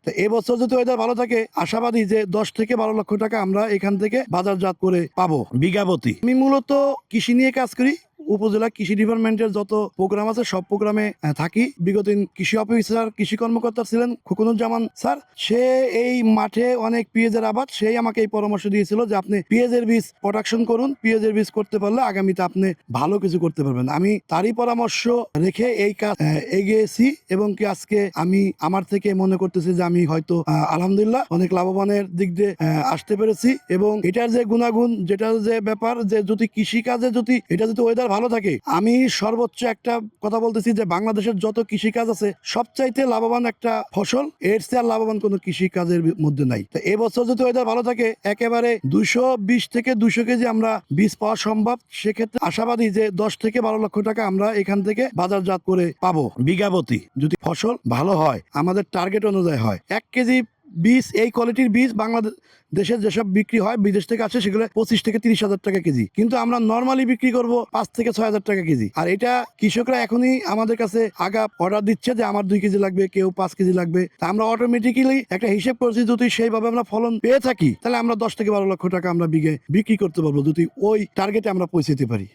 তো এবছর যদি ওয়েদার ভালো থাকে, আশাবাদী যে 10 থেকে 12 লক্ষ টাকা আমরা এখান থেকে বাজারজাত করে পাবো বিঘাপতি। আমি মূলত কৃষি নিয়ে কাজ করি। উপজেলা কৃষি ডিপার্টমেন্টের যত প্রোগ্রাম আছে সব প্রোগ্রামে থাকি। বিগত দিন কৃষি অফিসার, কৃষি কর্মকর্তা ছিলেন খোকনুজ্জামান স্যার। সে এই মাঠে অনেক পেঁয়াজের আবাদ, সেই আমাকে এই পরামর্শ দিয়েছিল যে আপনি পেঁয়াজের বীজ প্রোডাকশন করুন, পেঁয়াজের বীজ করতে পারলে আগামীতে আপনি ভালো কিছু করতে পারবেন। আমি তারই পরামর্শ রেখে এই কাজ এগিয়েছি এবং কি আজকে আমি আমার থেকে মনে করতেছি যে আমি হয়তো আলহামদুলিল্লাহ অনেক লাভবানের দিক দিয়ে আসতে পেরেছি। এবং এটার যে গুণাগুণ, যেটার যে ব্যাপার, যে যদি কৃষি কাজে যদি এটা যদি ওয়েদার ভালো থাকে, আমি সর্বোচ্চ একটা কথা বলতেছি যে বাংলাদেশের যত কৃষি কাজ আছে সবচাইতে লাভবান একটা ফসল, এর চেয়ে আর লাভবান কোনো কৃষি কাজের মধ্যে নাই। তো এবছর যদি ওয়েদার ভালো থাকে একেবারে 220 থেকে 200 কেজি আমরা বীজ পাওয়া সম্ভব। সেক্ষেত্রে আশাবাদী যে 10 থেকে 12 লক্ষ টাকা আমরা এখান থেকে বাজারজাত করে পাবো বিঘাপতি, যদি ফসল ভালো হয়, আমাদের টার্গেট অনুযায়ী হয়। 1 কেজি বীজ, এই কোয়ালিটির বীজ বাংলাদেশের যেসব বিক্রি হয় বিদেশ থেকে আসে সেগুলো 25 থেকে 30 হাজার টাকা কেজি, কিন্তু আমরা নর্মালি বিক্রি করব 5 থেকে 6 হাজার টাকা কেজি। আর এটা কৃষকরা এখনই আমাদের কাছে আগা অর্ডার দিচ্ছে যে আমার 2 কেজি লাগবে, কেউ 5 কেজি লাগবে। তা আমরা অটোমেটিক্যালি একটা হিসেব করছি, যদি সেইভাবে আমরা ফলন পেয়ে থাকি তাহলে আমরা 10 থেকে 12 লক্ষ টাকা আমরা বিঘে বিক্রি করতে পারবো, যদি ওই টার্গেটে আমরা পৌঁছাতে পারি।